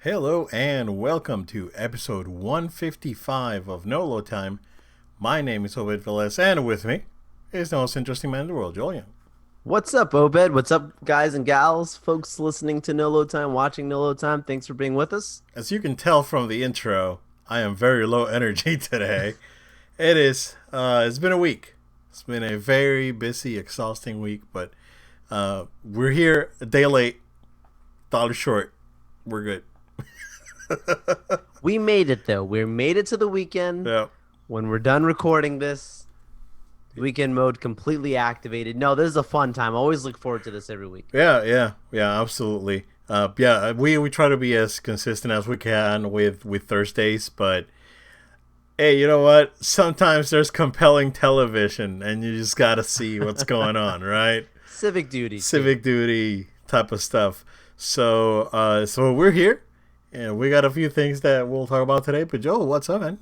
Hello and welcome to episode 155 of No Load Time. My name is Obed Velez, and with me is the most interesting man in the world, Julian. What's up, Obed? What's up, guys and gals, folks listening to No Load Time, watching No Load Time? Thanks for being with us. As you can tell from the intro, I am very low energy today. It's been a week. It's been a very busy, exhausting week, but we're here a day late, dollar short. We're good. We made it though. We made it to the weekend. Yeah. When we're done recording this, weekend mode completely activated. No, this is a fun time. I always look forward to this every week. Yeah, absolutely. We try to be as consistent as we can with Thursdays, but hey, you know what? Sometimes there's compelling television, and you just gotta see what's going on, right? Civic duty, too. Civic duty type of stuff. So we're here, and we got a few things that we'll talk about today. But Joe, what's up, man?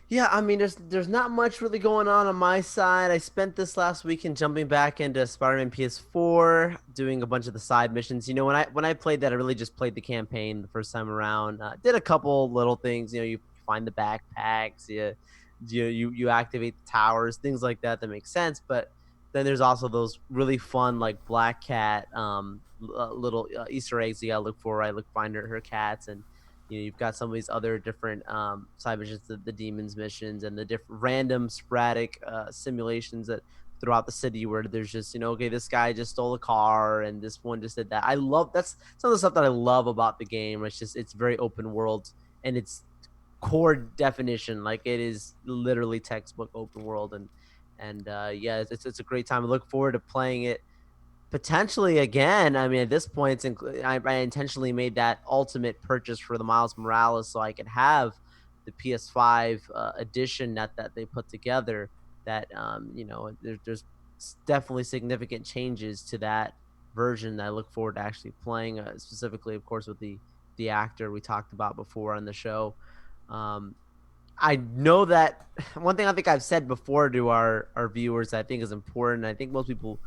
Yeah, I mean, there's not much really going on my side. I spent this last weekend jumping back into Spider-Man PS4, doing a bunch of the side missions. When I played that, I really just played the campaign the first time around. Did a couple little things. You find the backpacks, you activate the towers, things like that make sense. But then there's also those really fun like Black Cat little Easter eggs you gotta look for. Right, find her cats and you've got some of these other different side missions, the demons missions, and the different random sporadic simulations that throughout the city where there's just okay, this guy just stole a car and this one just did that. I love that's some of the stuff that I love about the game. It's very open world and it's core definition like it is literally textbook open world and yeah, it's a great time. I look forward to playing it potentially again. I mean, at this point, I intentionally made that ultimate purchase for the Miles Morales so I could have the PS5 edition that they put together. That there's definitely significant changes to that version that I look forward to actually playing. Specifically, of course, with the actor we talked about before on the show. Um, I know that one thing I think I've said before to our viewers that I think is important. I think most people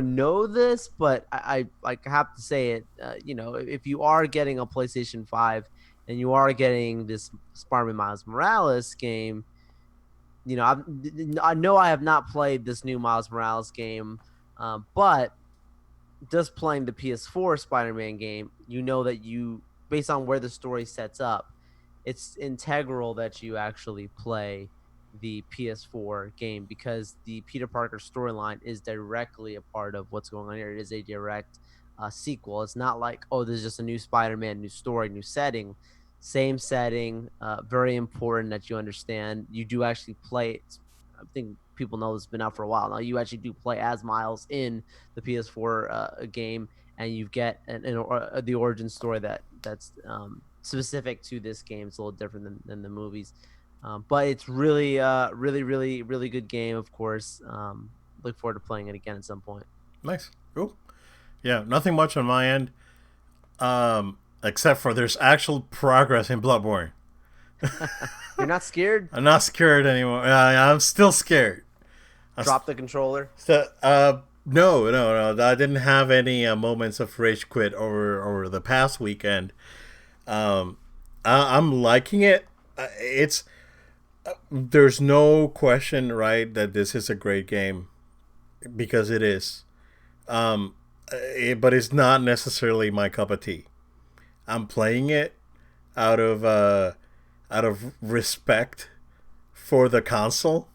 know this, but I like have to say it. If you are getting a PlayStation 5 and you are getting this Spider-Man Miles Morales game, I know I have not played this new Miles Morales game, but just playing the PS4 Spider-Man game, you know that based on where the story sets up, it's integral that you actually play the PS4 game because the Peter Parker storyline is directly a part of what's going on here. It is a direct sequel. It's not like, oh, this is just a new Spider-Man, new story, new setting. Same setting. Very important that you understand. You do actually play it. I think people know it's been out for a while now. You actually do play as Miles in the PS4 game, and you get the origin story that's specific to this game. It's a little different than the movies, but it's really, really, really, really good game. Of course, look forward to playing it again at some point. Nice, cool. Yeah, nothing much on my end, except for there's actual progress in Bloodborne. You're not scared? I'm not scared anymore. I'm still scared. Drop the controller. No. I didn't have any moments of rage quit over the past weekend. I'm liking it. It's There's no question, right, that this is a great game because it is. But it's not necessarily my cup of tea. I'm playing it out of out of respect for the console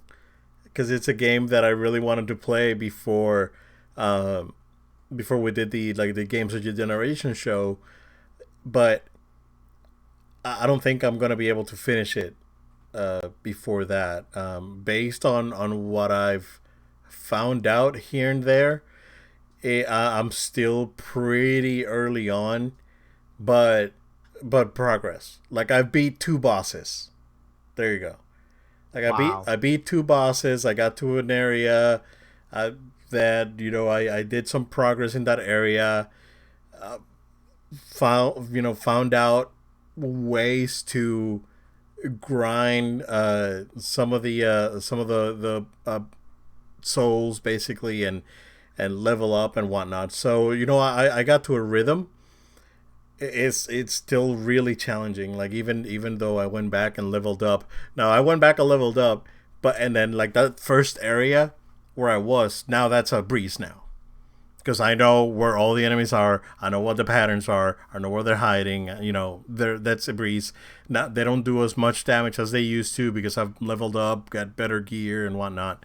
because it's a game that I really wanted to play before we did the games of your generation show, but I don't think I'm gonna be able to finish it before that. Based on what I've found out here and there, I'm still pretty early on, but progress. Like I beat two bosses. There you go. Like Wow. I beat two bosses. I got to an area that I did some progress in that area. Uh, found out ways to grind some of the souls basically and level up and whatnot. So I got to a rhythm it's still really challenging. Like even though I went back and leveled up. Now I went back and leveled up, but and then like that first area where I was, now that's a breeze now. Because I know where all the enemies are, I know what the patterns are, I know where they're hiding. That's a breeze. Not they don't do as much damage as they used to because I've leveled up, got better gear and whatnot.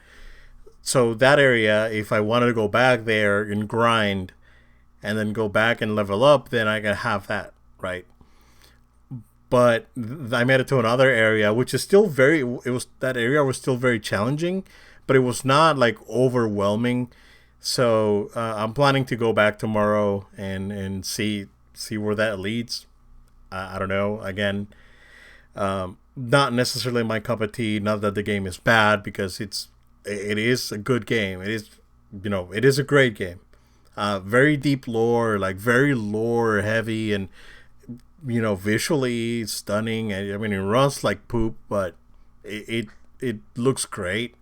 So that area, if I wanted to go back there and grind, and then go back and level up, then I can have that right. But I made it to another area, which is still very. It was that area was still very challenging, but it was not like overwhelming. So I'm planning to go back tomorrow and see where that leads. I don't know. Again, not necessarily my cup of tea. Not that the game is bad because it is a good game. It is a great game. Very deep lore, like very lore heavy, and visually stunning. I mean, it runs like poop, but it looks great.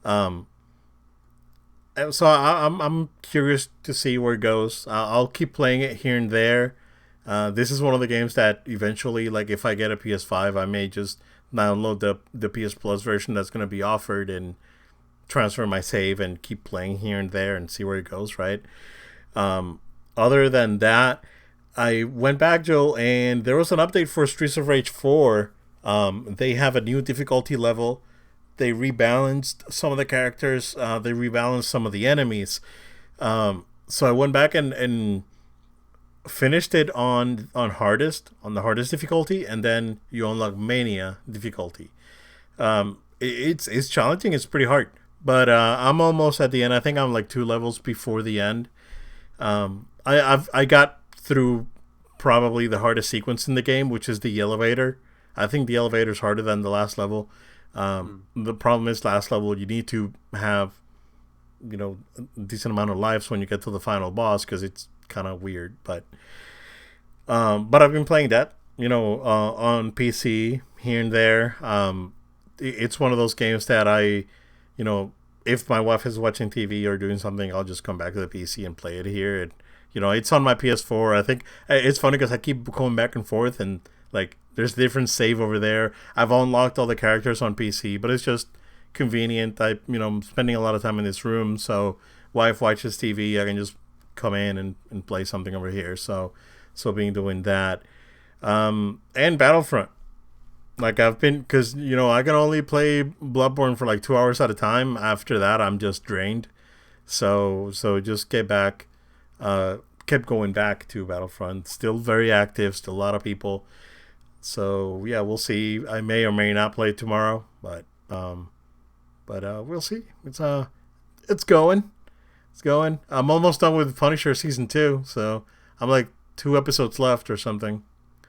Um, so I'm curious to see where it goes. I'll keep playing it here and there. This is one of the games that eventually, like if I get a PS5, I may just download the PS Plus version that's going to be offered and transfer my save and keep playing here and there and see where it goes. Right. Other than that, I went back, Joe, and there was an update for Streets of Rage 4. They have a new difficulty level. They rebalanced some of the characters. They rebalanced some of the enemies. So I went back and finished it on the hardest difficulty, and then you unlock Mania difficulty. It's challenging. It's pretty hard, but I'm almost at the end. I think I'm like 2 levels before the end. I got through probably the hardest sequence in the game, which is the elevator. I think the elevator is harder than the last level. The problem is last level you need to have a decent amount of lives when you get to the final boss because it's kind of weird. But I've been playing that on PC here and there. It's one of those games that if my wife is watching TV or doing something, I'll just come back to the PC and play it here. And it's on my PS4. I think it's funny because I keep going back and forth, and like there's different save over there. I've unlocked all the characters on PC, but it's just convenient. I'm spending a lot of time in this room, so wife watches TV. I can just come in and play something over here. So being doing that, and Battlefront. Like I've been, because I can only play Bloodborne for like 2 hours at a time. After that, I'm just drained. So just get back. Kept going back to Battlefront. Still very active. Still a lot of people. So yeah, we'll see. I may or may not play tomorrow, but we'll see. It's going. It's going. I'm almost done with Punisher season 2. So I'm like 2 episodes left or something.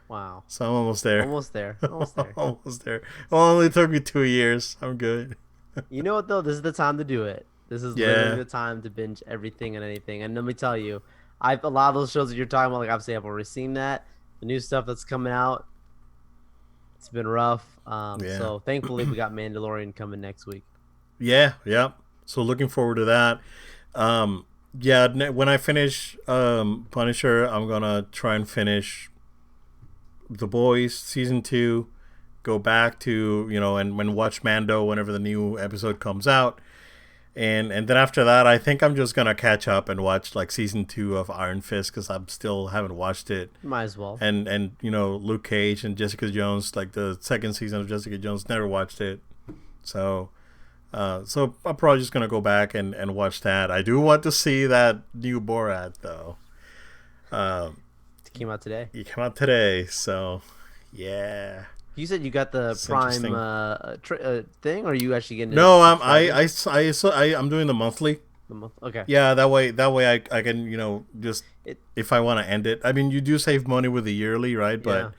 Wow. So I'm almost there. Almost there. Almost there. Almost there. It only took me 2 years. I'm good. You know what though? This is the time to do it. This is literally the time to binge everything and anything. And let me tell you, a lot of those shows that you're talking about, like obviously I've already seen that. The new stuff that's coming out, it's been rough. So thankfully we got Mandalorian coming next week. Yeah. So looking forward to that. When I finish Punisher, I'm gonna try and finish The Boys season 2. Go back to and when watch Mando whenever the new episode comes out. And then after that, I think I'm just gonna catch up and watch like season 2 of Iron Fist because I'm still haven't watched it. Might as well. And Luke Cage and Jessica Jones, like the second season of Jessica Jones, never watched it. So I'm probably just gonna go back and watch that. I do want to see that new Borat though. It came out today. It came out today, so yeah. You said you got the It's Prime thing, or are you actually getting? No, I'm doing the monthly. The month. Okay. Yeah, that way I can just if I want to end it. I mean, you do save money with the yearly, right? But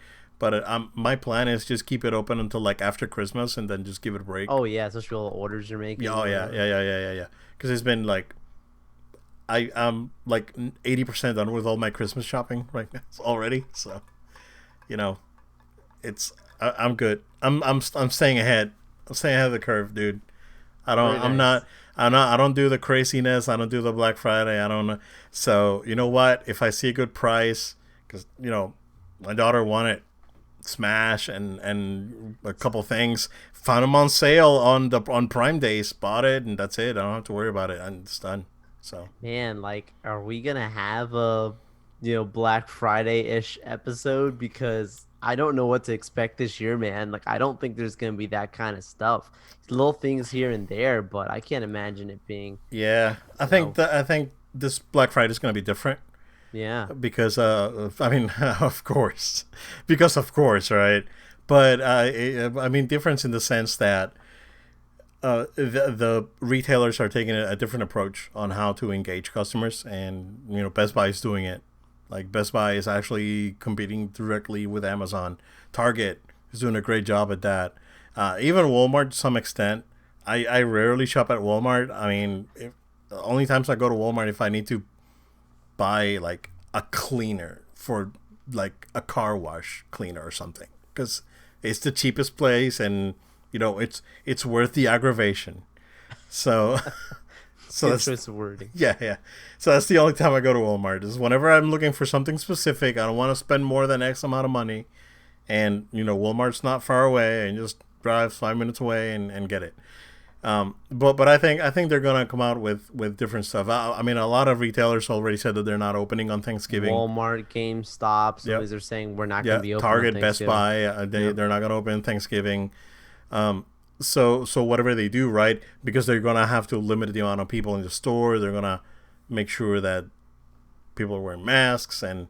my plan is just keep it open until like after Christmas and then just give it a break. Oh yeah, especially all the orders you're making. Yeah. Because it's been like I'm like 80% done with all my Christmas shopping right now already. So I'm good. I'm staying ahead. I'm staying ahead of the curve, dude. I don't do the craziness. I don't do the Black Friday. I don't know. So you know what? If I see a good price, because my daughter wanted Smash and a couple things. Found them on sale on Prime Days. Bought it, and that's it. I don't have to worry about it. And it's done. So Man, like, are we gonna have a, Black Friday-ish episode? Because I don't know what to expect this year, man. Like, I don't think there's gonna be that kind of stuff. Little things here and there, but I can't imagine it being, yeah, I you think know, that I think this Black Friday is going to be different yeah. because I mean of course, right? But I mean difference in the sense that the retailers are taking a different approach on how to engage customers, and Best Buy is doing it. Like Best Buy is actually competing directly with Amazon. Target is doing a great job at that. Even Walmart to some extent. I rarely shop at Walmart. I mean, the only times I go to Walmart if I need to buy like a cleaner for like a car wash cleaner or something, because it's the cheapest place, and it's worth the aggravation. So so Good that's choice of wording. yeah, yeah. So that's the only time I go to Walmart, is whenever I'm looking for something specific. I don't want to spend more than X amount of money, and Walmart's not far away, and just drive 5 minutes away and get it. But I think they're gonna come out with different stuff. I mean, a lot of retailers already said that they're not opening on Thanksgiving. Walmart, GameStop, some of Yep. these are saying we're not going Yeah, to be open on Target, Best Thanksgiving. Buy, Yep. they're not gonna open Thanksgiving. So whatever they do, right? Because they're gonna have to limit the amount of people in the store. They're gonna make sure that people are wearing masks, and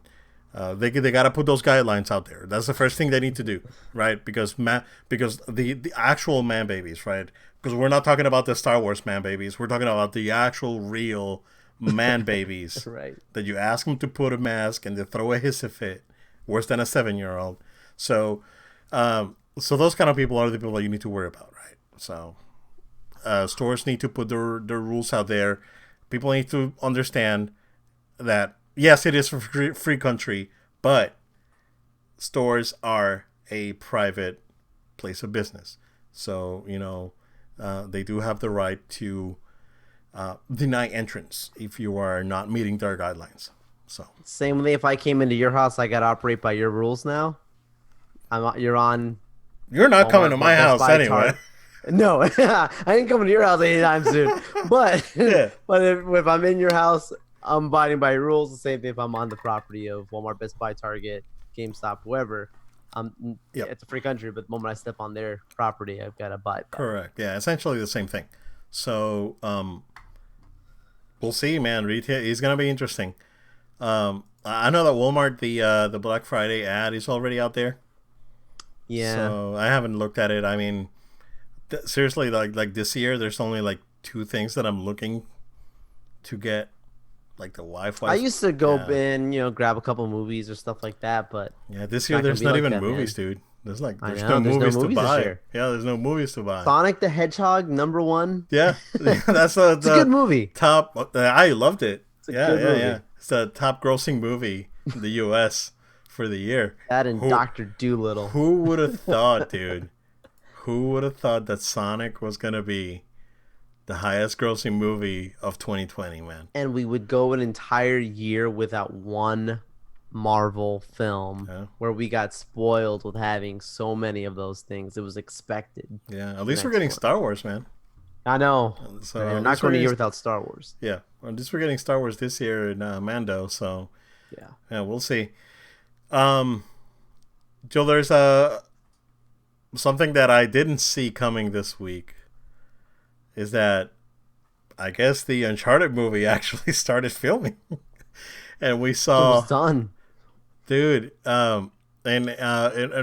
they got to put those guidelines out there. That's the first thing they need to do, right? Because the actual man babies, right? Because we're not talking about the Star Wars man babies. We're talking about the actual real man babies Right. that you ask them to put a mask and they throw a hissy fit, worse than a 7-year-old. So, so those kind of people are the people that you need to worry about, right? So, stores need to put their rules out there. People need to understand that yes, it is a free country, but stores are a private place of business. So they do have the right to deny entrance if you are not meeting their guidelines. So Same way, if I came into your house, I got to operate by your rules now. You're on you're not coming to Walmart, my Best house Buy, anyway. Target. No, I ain't coming to your house anytime soon. But Yeah. but if I'm in your house, I'm abiding by your rules. The same thing if I'm on the property of Walmart, Best Buy, Target, GameStop, whoever. Yep. It's a free country, but the moment I step on their property, I've got to abide by it. Correct. Yeah. Essentially the same thing. So we'll see, man. Retail is gonna be interesting. I know that Walmart the Black Friday ad is already out there. Yeah. So I haven't looked at it. I mean, seriously, like this year, there's only like two things that I'm looking to get, like the Wi-Fi. I used to go Yeah. in, grab a couple movies or stuff like that, but Yeah, this it's year not gonna there's be not like even that, movies, man. dude. There's I no know there's no movies to movies this buy. year. Yeah, there's no movies to buy. Sonic the Hedgehog #1. Yeah, that's the, It's a good the movie. top. I loved it. It's a Yeah, good yeah, movie. yeah. It's the top grossing movie in the U.S. for the year. That and Who Doctor Doolittle. who would have thought, dude? Who would have thought that Sonic was gonna be the highest grossing movie of 2020, man? And we would go an entire year without one Marvel film Yeah, where we got spoiled with having so many of those things. It was expected. yeah. At The least we're next getting one. Star Wars, man. I know. So We're at not least we're going a year getting, without Star Wars. yeah. At least we're getting Star Wars this year in Mando. So Yeah. yeah, we'll see. Um, Joe, there's something that I didn't see coming this week is that I guess the Uncharted movie actually started filming, and we It's almost saw, done. dude, and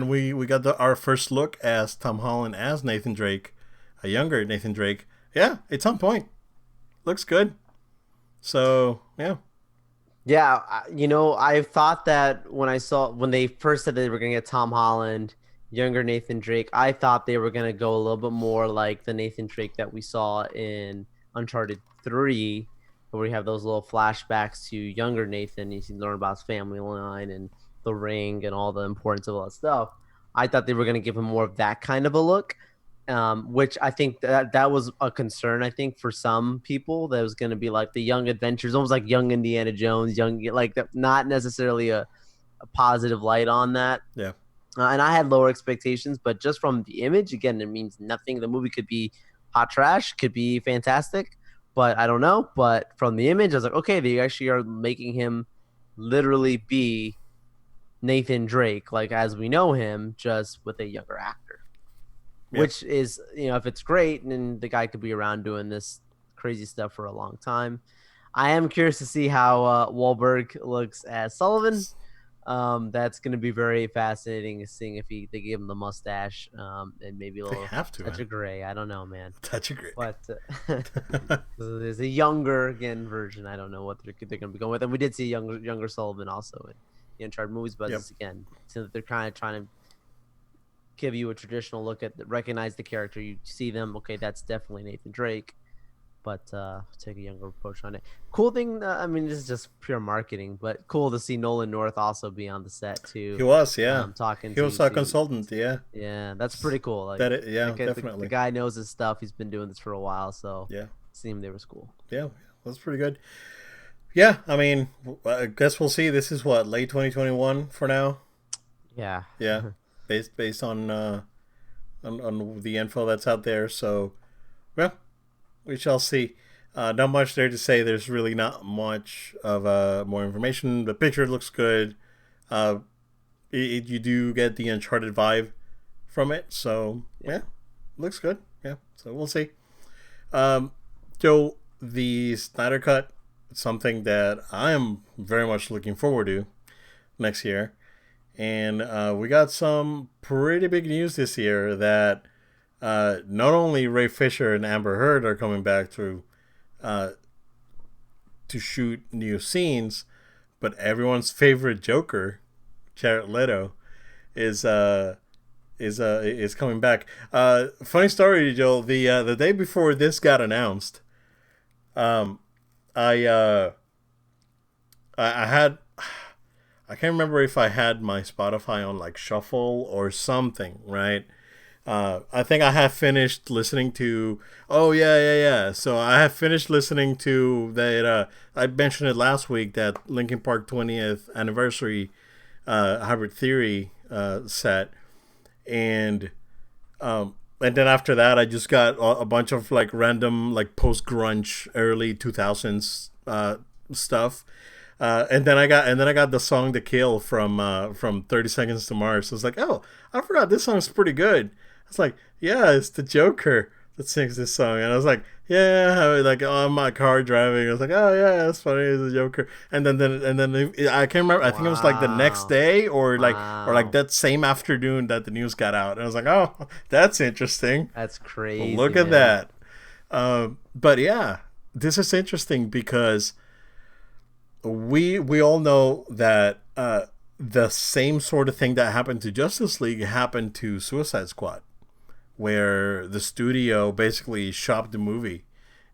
we got our first look as Tom Holland as Nathan Drake, a younger Nathan Drake. Yeah, it's on point. Looks good. So yeah, Yeah, I thought that when they first said they were gonna get Tom Holland, younger Nathan Drake, I thought they were gonna go a little bit more like the Nathan Drake that we saw in Uncharted 3, where we have those little flashbacks to younger Nathan. You learn about his family line and the ring and all the importance of all that stuff. I thought they were gonna give him more of that kind of a look. Which I think that was a concern. I think for some people that was going to be like the young adventures, almost like young Indiana Jones, young like that, not necessarily a positive light on that. Yeah. And I had lower expectations, but just from the image, again, it means nothing. The movie could be hot trash, could be fantastic, but I don't know. But from the image, I was like, okay, they actually are making him literally be Nathan Drake, like as we know him, just with a younger actor. Yeah. Which is, if it's great, then the guy could be around doing this crazy stuff for a long time. I am curious to see how Wahlberg looks as Sullivan. That's going to be very fascinating, seeing if they give him the mustache and maybe a They little have to, touch man. of gray. I don't know, man. Touch agree. But there's a younger again version. I don't know what they're going to be going with. And we did see younger Sullivan also in the Uncharted movies, but Yep. again, so they're kind of trying to give you a traditional look at recognize the character. You see them, okay, that's definitely Nathan Drake, but take a younger approach on it. Cool thing, I mean, this is just pure marketing, but cool to see Nolan North also be on the set He too. was, yeah. Talking He was to a consultant, yeah. yeah, that's pretty cool. Like Yeah, the definitely. guy knows his stuff. He's been doing this for a while, so Yeah. seemed there was cool. Yeah, that's pretty good. Yeah, I mean, I guess we'll see. This is what, late 2021 for now. Yeah. Yeah, based on the info that's out there. So, well, we shall see. Not much there to say. There's really not much of more information. The picture looks good. Uh, you do get the Uncharted vibe from it. So yeah, looks good. Yeah, so we'll see. Um, Joe, the Snyder Cut, something that I am very much looking forward to next year. And we got some pretty big news this year that not only Ray Fisher and Amber Heard are coming back uh, to shoot new scenes, but everyone's favorite Joker, Jared Leto, is is coming back. Funny story, Joel. The day before this got announced, um, I I had I can't remember if I had my Spotify on like shuffle or something, right? I think I have finished listening to. Oh yeah, yeah, yeah. So I have finished listening to that. I mentioned it last week, that Linkin Park 20th anniversary Hybrid Theory set, and and then after that, I just got a bunch of like random like post grunge early 2000s stuff. And then I got the song "The Kill" from 30 Seconds to Mars. I was like, oh, I forgot this song's pretty good. It's like, yeah, it's the Joker that sings this song, and I was like, yeah, like on my car driving, I was like, oh yeah, that's funny, it's the Joker. And then I can't remember. I think it was like the next Wow. day or like Wow. that same afternoon that the news got out, and I was like, oh, that's interesting. That's crazy, Look at man. that. But yeah, this is interesting because we all know that the same sort of thing that happened to Justice League happened to Suicide Squad, where the studio basically shopped the movie,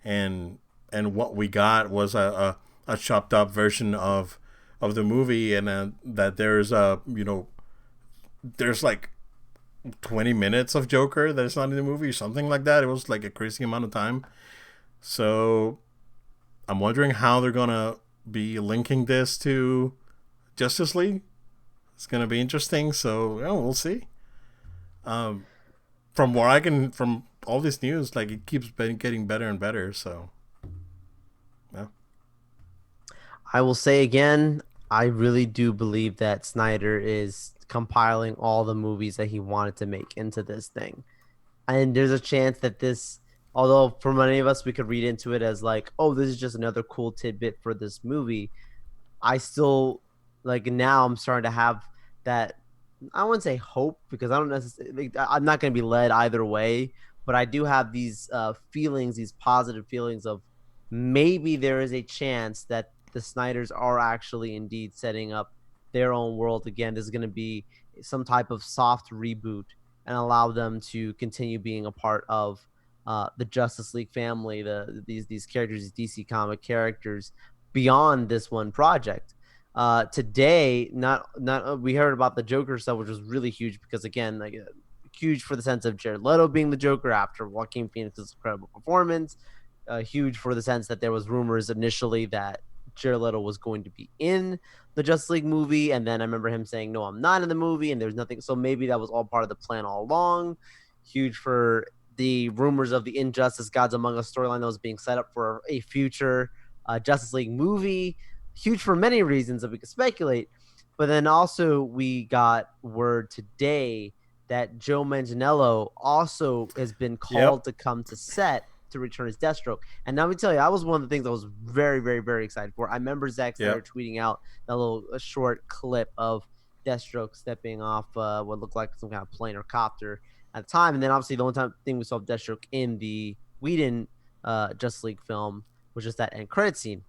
and what we got was a chopped up version of the movie, and that there's there's like 20 minutes of Joker that is not in the movie, something like that. It was like a crazy amount of time. So I'm wondering how they're gonna be linking this to Justice League. It's gonna be interesting. So yeah, we'll see. Um, from where I can, from all this news, like it keeps getting better and better. So yeah, I will say again, I really do believe that Snyder is compiling all the movies that he wanted to make into this thing. And there's a chance that this, although for many of us, we could read into it as like, oh, this is just another cool tidbit for this movie. I still, like, now I'm starting to have that, I wouldn't say hope, because I don't necessarily, like, I'm not going to be led either way, but I do have these feelings, these positive feelings of maybe there is a chance that the Snyders are actually indeed setting up their own world again. This is going to be some type of soft reboot and allow them to continue being a part of the Justice League family, these characters, these DC comic characters beyond this one project. Today, not we heard about the Joker stuff, which was really huge because again, like huge for the sense of Jared Leto being the Joker after Joaquin Phoenix's incredible performance. Huge for the sense that there was rumors initially that Jared Leto was going to be in the Justice League movie, and then I remember him saying, "No, I'm not in the movie," and there's nothing. So maybe that was all part of the plan all along. Huge for the rumors of the Injustice Gods Among Us storyline that was being set up for a future Justice League movie. Huge for many reasons that we could speculate. But then also we got word today that Joe Manganiello also has been called to come to set to return his Deathstroke. And now let me tell you, that was one of the things I was very, very, very excited for. I remember Zack Snyder tweeting out that little short clip of Deathstroke stepping off what looked like some kind of plane or copter at the time. And then obviously the only thing we saw Deathstroke in the Whedon Justice League film was just that end credit scene.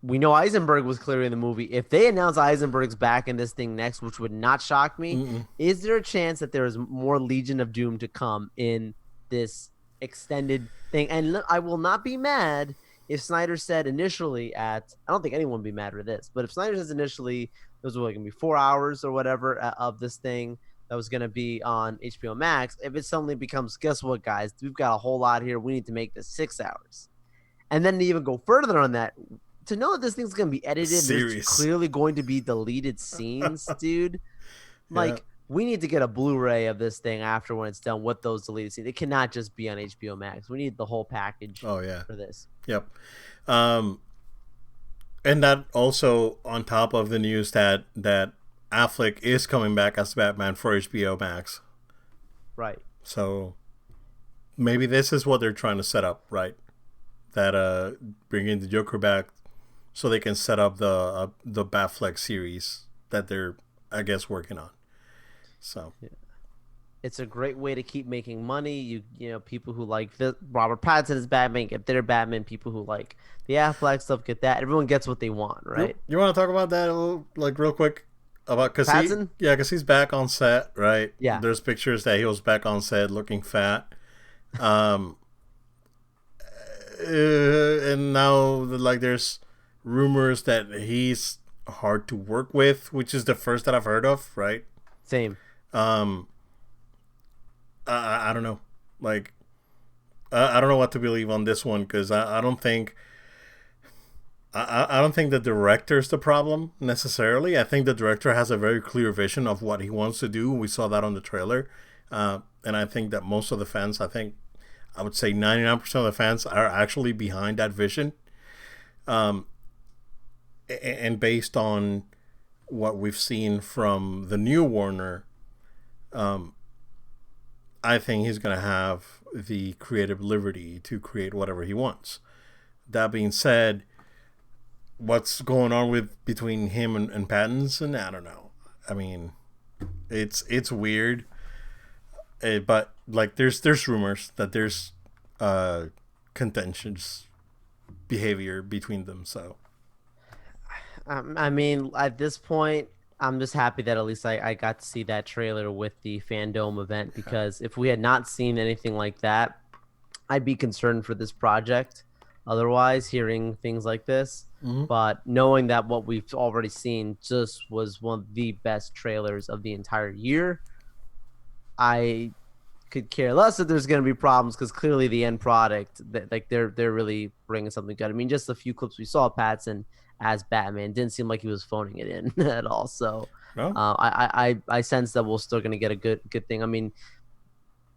We know Eisenberg was clearly in the movie. If they announce Eisenberg's back in this thing next, which would not shock me, is there a chance that there is more Legion of Doom to come in this extended thing? And I will not be mad if Snyder said initially I don't think anyone would be mad for this, but if Snyder says initially it was going to be 4 hours or whatever of this thing that was going to be on HBO Max, if it suddenly becomes, guess what, guys, we've got a whole lot here. We need to make this 6 hours. And then to even go further on that, to know that this thing's going to be edited, there's clearly going to be deleted scenes, dude. Like, we need to get a Blu-ray of this thing after when it's done with those deleted scenes. It cannot just be on HBO Max. We need the whole package for this. Yep. And that also on top of the news that Affleck is coming back as Batman for HBO Max. Right. So maybe this is what they're trying to set up, right? That bringing the Joker back so they can set up the Batfleck series that they're, I guess, working on. So it's a great way to keep making money. You know, people who like Robert Pattinson as Batman get their Batman. People who like the Affleck stuff get that. Everyone gets what they want, right? You want to talk about that a little, like real quick? About because he's back on set, right? Yeah. There's pictures that he was back on set looking fat. And now like there's rumors that he's hard to work with, which is the first that I've heard of, right? Same. I don't know. Like, I don't know what to believe on this one because I don't think the director's the problem necessarily. I think the director has a very clear vision of what he wants to do. We saw that on the trailer, and I think that most of the fans, I would say 99% of the fans are actually behind that vision. And based on what we've seen from the new Warner, I think he's going to have the creative liberty to create whatever he wants. That being said, what's going on between him and Pattinson, I don't know. I mean, it's weird, but like there's rumors that there's contentious behavior between them. So, I mean, at this point, I'm just happy that at least I got to see that trailer with the Fandom event, because if we had not seen anything like that, I'd be concerned for this project. Otherwise, hearing things like this, but knowing that what we've already seen just was one of the best trailers of the entire year, I could care less if there's going to be problems, because clearly the end product, like they're really bringing something good. I mean, just a few clips we saw Pattinson as Batman didn't seem like he was phoning it in at all. So I sense that we're still going to get a good thing. I mean,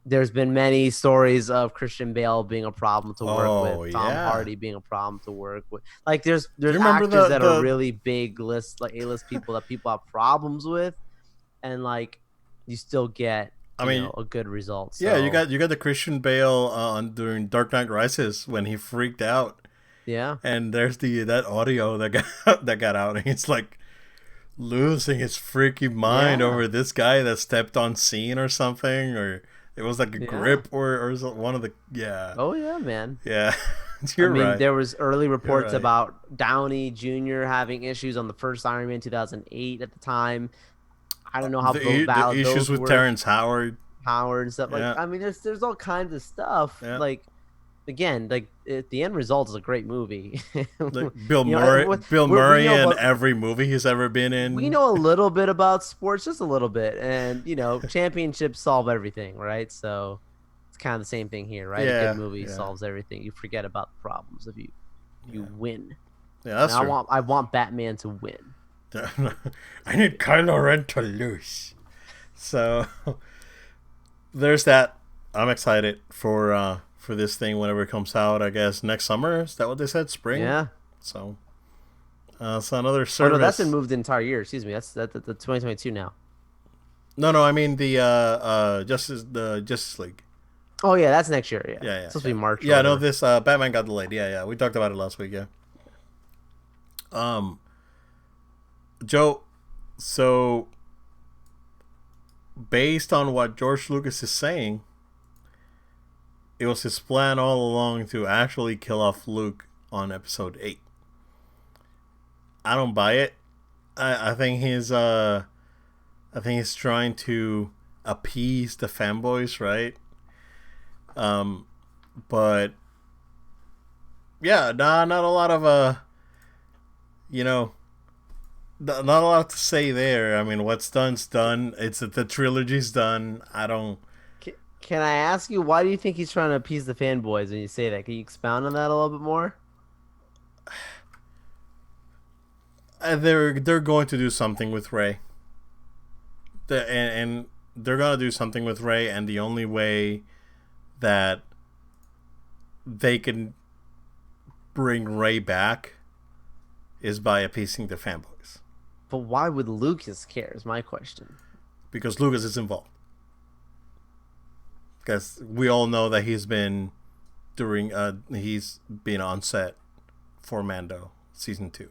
there's been many stories of Christian Bale being a problem to work with, Tom Hardy being a problem to work with. Like there's actors that are really big list, like A-list people that people have problems with, and like you still get a good result. So. Yeah, you got the Christian Bale during Dark Knight Rises when he freaked out. Yeah, and there's that audio that got out, and he's like losing his freaky mind over this guy that stepped on scene or something, or it was like a grip or one of the Oh yeah, man. Yeah, you're right. There was early reports about Downey Jr. having issues on the first Iron Man 2008 at the time. I don't know how the issues with Terrence Howard and stuff. Like I mean, there's all kinds of stuff. Yeah. Like again, like the end result is a great movie. Like Bill Murray in every movie he's ever been in. We know a little bit about sports, just a little bit, and championships solve everything, right? So it's kind of the same thing here, right? A good movie solves everything. You forget about the problems if you win. Yeah, And that's true. I want Batman to win. I need Kylo Ren to lose. So there's that. I'm excited for this thing whenever it comes out. I guess next summer. Is that what they said? Spring. Yeah. So it's another Oh no, that's been service. moved the entire year. Excuse me. That's the 2022 now. No, no. I mean the Justice League. Oh yeah, that's next year. Yeah, Yeah, it's yeah, supposed to yeah. be March or Yeah, no, whatever. this Batman got delayed. Yeah, yeah. We talked about it last week. Yeah. Um, Joe. So based on what George Lucas is saying, it was his plan all along to actually kill off Luke on Episode 8. I don't buy it. I think he's trying to appease the fanboys, right? Um, but yeah, nah, not a lot of you know, not a lot to say there. I mean, what's done's done. It's the trilogy's done. I don't. Can I ask you why do you think he's trying to appease the fanboys when you say that? Can you expound on that a little bit more? They're going to do something with Ray. And they're gonna do something with Ray, and the only way that they can bring Ray back is by appeasing the fanboys. But why would Lucas care? Is my question. Because Lucas is involved. Because we all know that he's been on set for Mando season 2.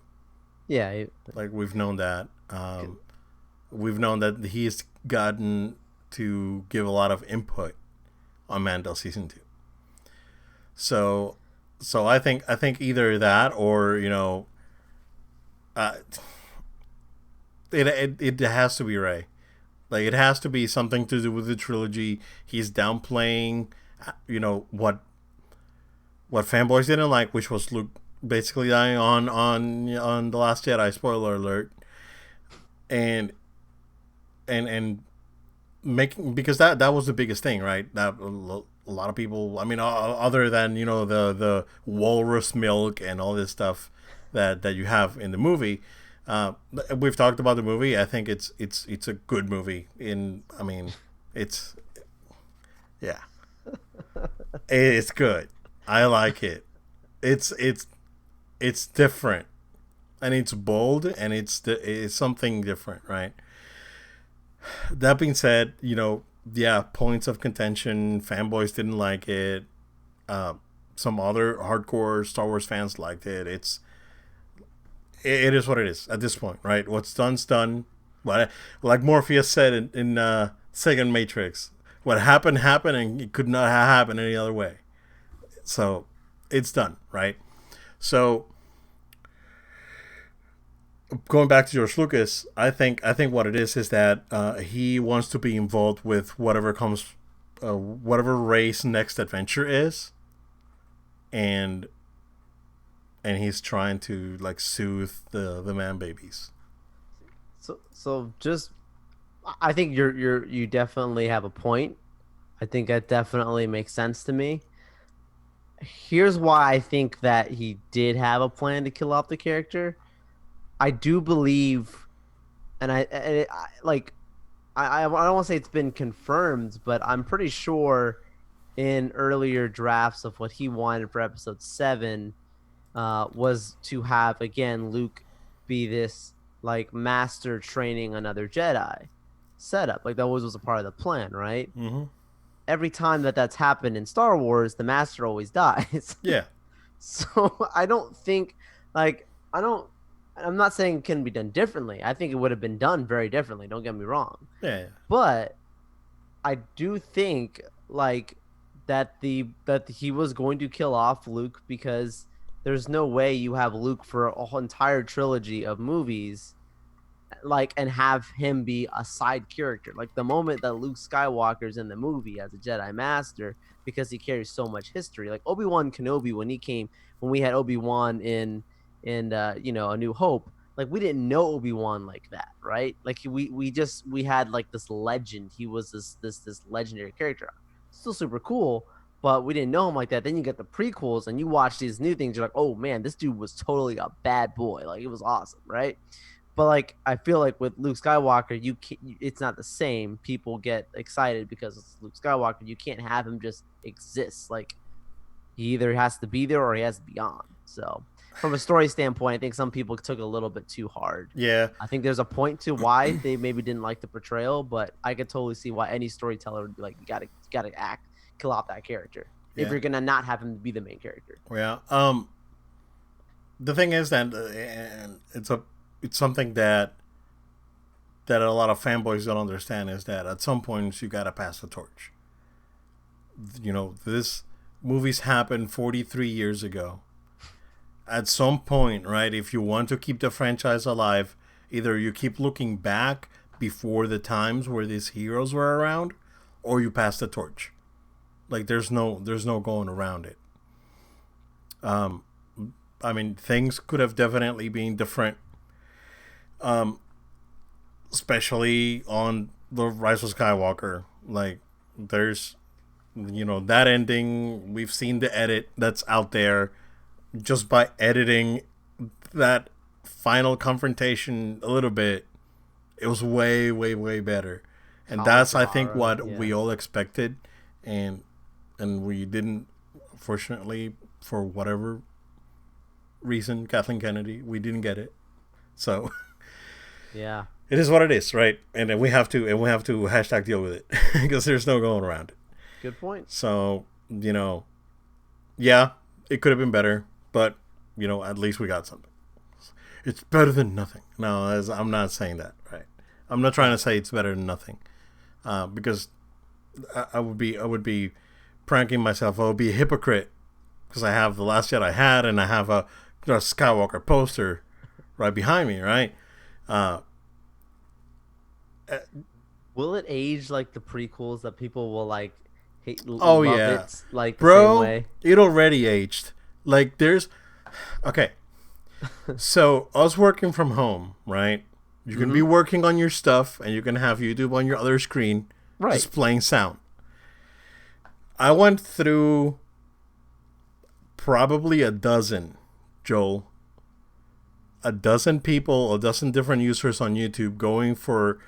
Yeah, Like we've known that. We've known that he's gotten to give a lot of input on Mando season 2. So, I think either that or uh, it has to be Ray. Like it has to be something to do with the trilogy. He's downplaying, what fanboys didn't like, which was Luke basically dying on the Last Jedi. Spoiler alert. And and making, because that was the biggest thing, right? That a lot of people. I mean, other than the walrus milk and all this stuff that you have in the movie. We've talked about the movie. I think it's a good movie. I mean, it's yeah, it's good. I like it. It's different, and it's bold, and it's something different, right? That being said, yeah, points of contention. Fanboys didn't like it. Uh, some other hardcore Star Wars fans liked it. It is what it is at this point, right? What's done's done. What, like Morpheus said in Second Matrix, what happened happened, and it could not have happened any other way. So it's done, right? So going back to George Lucas, I think what it is that he wants to be involved with whatever Ray's next adventure is, and he's trying to like soothe the man babies. so just I think you definitely have a point. I think that definitely makes sense to me. Here's why I think that he did have a plan to kill off the character. I do believe, like I don't want to say it's been confirmed, but I'm pretty sure in earlier drafts of what he wanted for episode 7 was to have again Luke be this like master training another Jedi setup. Like that always was a part of the plan, right? Mm-hmm. Every time that's happened in Star Wars, the master always dies. Yeah, So I don't think like I don't I'm not saying it can be done differently. I think it would have been done very differently, don't get me wrong. yeah, But I do think like that he was going to kill off Luke because there's no way you have Luke for a whole entire trilogy of movies like and have him be a side character. Like the moment that Luke Skywalker's in the movie as a Jedi Master because he carries so much history. Like Obi-Wan Kenobi when we had Obi-Wan in A New Hope, like we didn't know Obi-Wan like that, right? Like we had like this legend. He was this legendary character. Still super cool, but we didn't know him like that. Then you get the prequels and you watch these new things. You're like, oh man, this dude was totally a bad boy. Like it was awesome, right? But like I feel like with Luke Skywalker, it's not the same. People get excited because it's Luke Skywalker. You can't have him just exist. Like he either has to be there or he has to be on. So from a story standpoint, I think some people took it a little bit too hard. Yeah, I think there's a point to why they maybe didn't like the portrayal, but I could totally see why any storyteller would be like, you gotta kill off that character if yeah, you're gonna not have him be the main character. yeah. The thing is that and it's something that a lot of fanboys don't understand is that at some points you gotta pass the torch. You know, this movies happened 43 years ago. At some point, right, if you want to keep the franchise alive, either you keep looking back before the times where these heroes were around, or you pass the torch. Like there's no going around it. Um, I mean, things could have definitely been different, um, especially on the Rise of Skywalker. Like, there's, that ending. We've seen the edit that's out there. Just by editing that final confrontation a little bit, it was way, way, way better. And that's, I think, Caligara, what yeah. we all expected, and we didn't. Fortunately, for whatever reason, Kathleen Kennedy, we didn't get it. So Yeah. it is what it is, right? And then we have to hashtag deal with it because there's no going around it. Good point. So yeah, it could have been better, but at least we got something. It's better than nothing. No, I'm not saying that, right? I'm not trying to say it's better than nothing, because I would be pranking myself. I would be a hypocrite because I have the Last Jedi hat and I have a Skywalker poster right behind me, right? Uh, Will it age like the prequels that people will like oh love yeah, it like the same bro, way? it already aged. Like there's okay. So us working from home, right? You can be Mm-hmm. working on your stuff and you can have YouTube on your other screen Right. just playing sound. I went through probably a dozen, Joel, a dozen people, a dozen different users on YouTube going for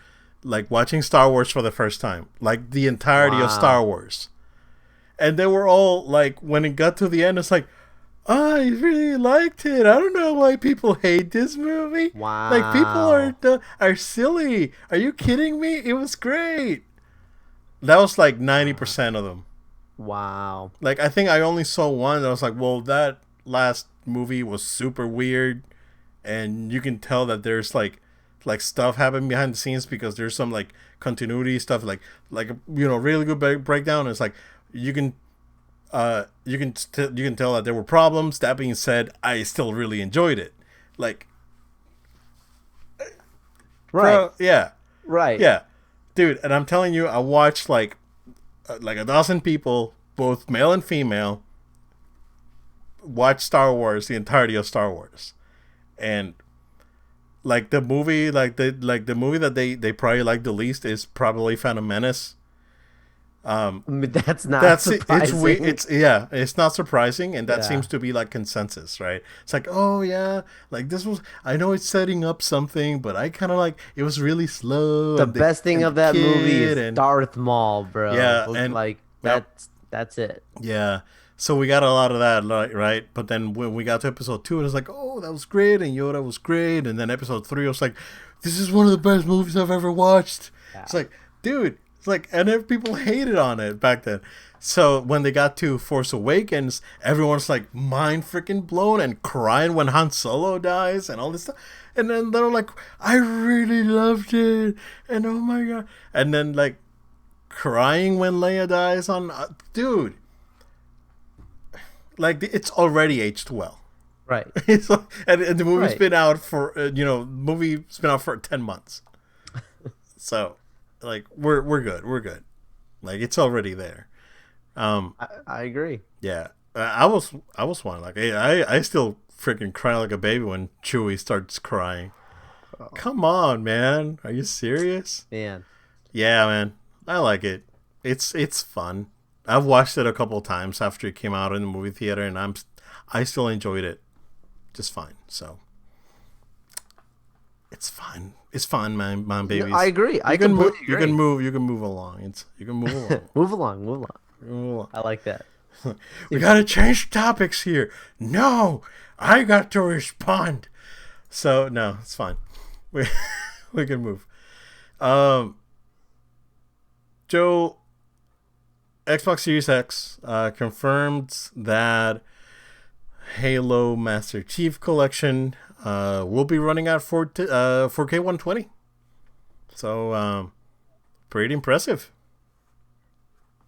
like watching Star Wars for the first time, like the entirety of Star Wow. Wars. And they were all like, when it got to the end, it's like, I really liked it. I don't know why people hate this movie. Like people Wow. are silly. Are you kidding me? It was great. That was like Wow. 90% of them. Wow. Like I think I only saw one that was like, well, that last movie was super weird, and you can tell that there's like stuff happening behind the scenes because there's some like continuity stuff, like really good breakdown. It's like you can you can tell that there were problems. That being said, I still really enjoyed it. Like, Right. bro, yeah, Right. yeah, dude. And I'm telling you, I watched like a dozen people, both male and female, watch Star Wars, the entirety of Star Wars, and like the movie, like the movie that they probably like the least is probably Phantom Menace. I mean, that's not That's it. It's we. surprising. It's yeah. It's not surprising, and that Yeah. seems to be like consensus, right? It's like, oh yeah, like this was. I know it's setting up something, but I kind of like it was really slow, The and the best thing and the of that movie kid, is and Darth Maul, bro. yeah, and Like yep, that's it. yeah. So we got a lot of that, like, right? But then when we got to episode 2, it was like, oh, that was great, and Yoda was great, and then episode 3, I was like, this is one of the best movies I've ever watched. Yeah. It's like, dude, it's like, and then people hated on it back then. So when they got to Force Awakens, everyone's like mind freaking blown and crying when Han Solo dies and all this stuff. And then they're like, I really loved it, and oh my god, and then like crying when Leia dies on, dude. Like it's already aged well. Right. It's like, and the movie's Right. been out for movie's been out for 10 months. So like we're good. We're good. Like it's already there. Um I agree. yeah. I was one like I still freaking cry like a baby when Chewie starts crying. Oh, Come on, man. Are you serious? man. Yeah, man. I like it. It's fun. I've watched it a couple of times after it came out in the movie theater, and I still enjoyed it just fine. So it's fine. It's fine, man, No, I babies. agree. You I can move. completely You can agree. move. You can move along. You can move along. Move along, move along. You can move along. I like that. We gotta change topics here. No, I got to respond. So no, it's fine. We we can move. Um, Joe, Xbox Series X confirmed that Halo Master Chief Collection will be running at 4K 120. So pretty impressive.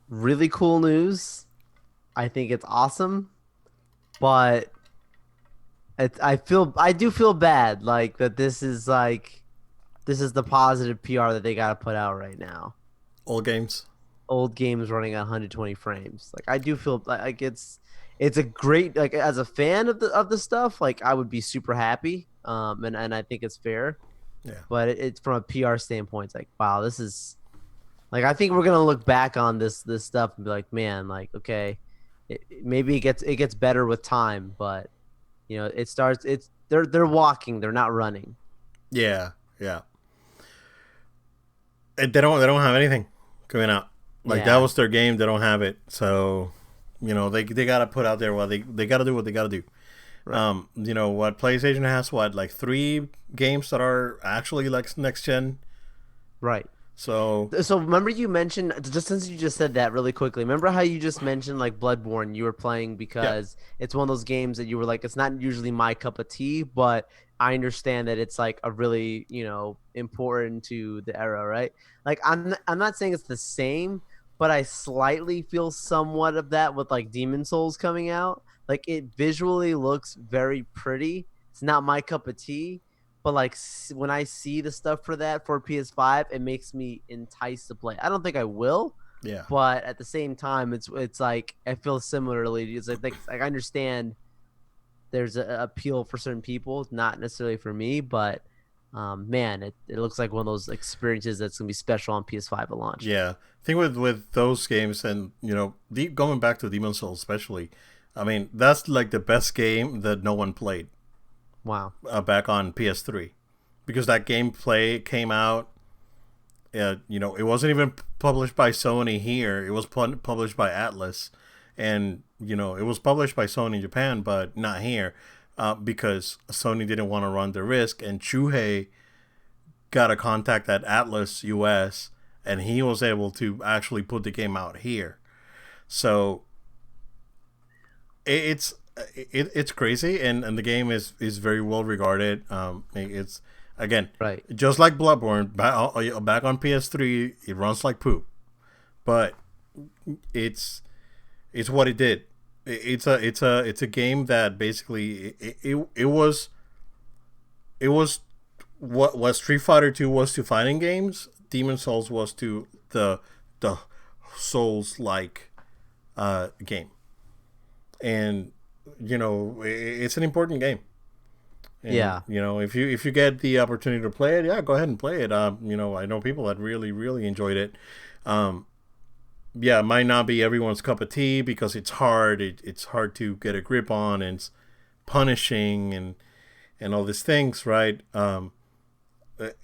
Really cool news. I think it's awesome, but I do feel bad like that this is the positive PR that they got to put out right now. All games. Old games running at 120 frames. Like I do feel like it's a great like as a fan of the stuff, like I would be super happy. And I think it's fair, Yeah. but it's from a PR standpoint, it's like wow, this is like I think we're gonna look back on this stuff and be like, man, like okay, maybe it gets better with time, but you know, it starts. It's they're walking, they're not running. Yeah. Yeah. They don't have anything coming out. Like that Yeah, was their game. They don't have it. So they gotta put out there. Well, they gotta do what they gotta do. right. What PlayStation has, what, like 3 games that are actually like next gen. Right. So So remember you mentioned just since you just said that really quickly. Remember how you just mentioned like Bloodborne you were playing yeah. because it's one of those games that you were like it's not usually my cup of tea, but I understand that it's like a really, important to the era, right? Like I'm not saying it's the same, but I slightly feel somewhat of that with like Demon Souls coming out. Like it visually looks very pretty. It's not my cup of tea, but like when I see the stuff for that for PS5, it makes me enticed to play. I don't think I will, Yeah. but at the same time, it's like I feel similarly. It's like I understand there's a appeal for certain people, not necessarily for me, but man, it looks like one of those experiences that's gonna be special on PS5 at launch. Yeah. I think with those games, and going back to Demon Souls especially, I mean that's like the best game that no one played Wow. back on PS3, because that gameplay came out. It wasn't even published by Sony here. It was published by Atlas, and it was published by Sony in Japan, but not here, because Sony didn't want to run the risk. And Chuhei got a contact at Atlas US, and he was able to actually put the game out here. So it's it's crazy, and the game is very well regarded. It's again Right. just like Bloodborne back on PS3. It runs like poop, but it's it's what it did. It's a game that basically it was what Street Fighter 2 was to fighting games. Demon Souls was to the Souls like game, and it's an important game. And Yeah. if you get the opportunity to play it, yeah, go ahead and play it. I know people that really really enjoyed it. Um, yeah, it might not be everyone's cup of tea because it's hard. It's hard to get a grip on, and it's punishing and all these things, right?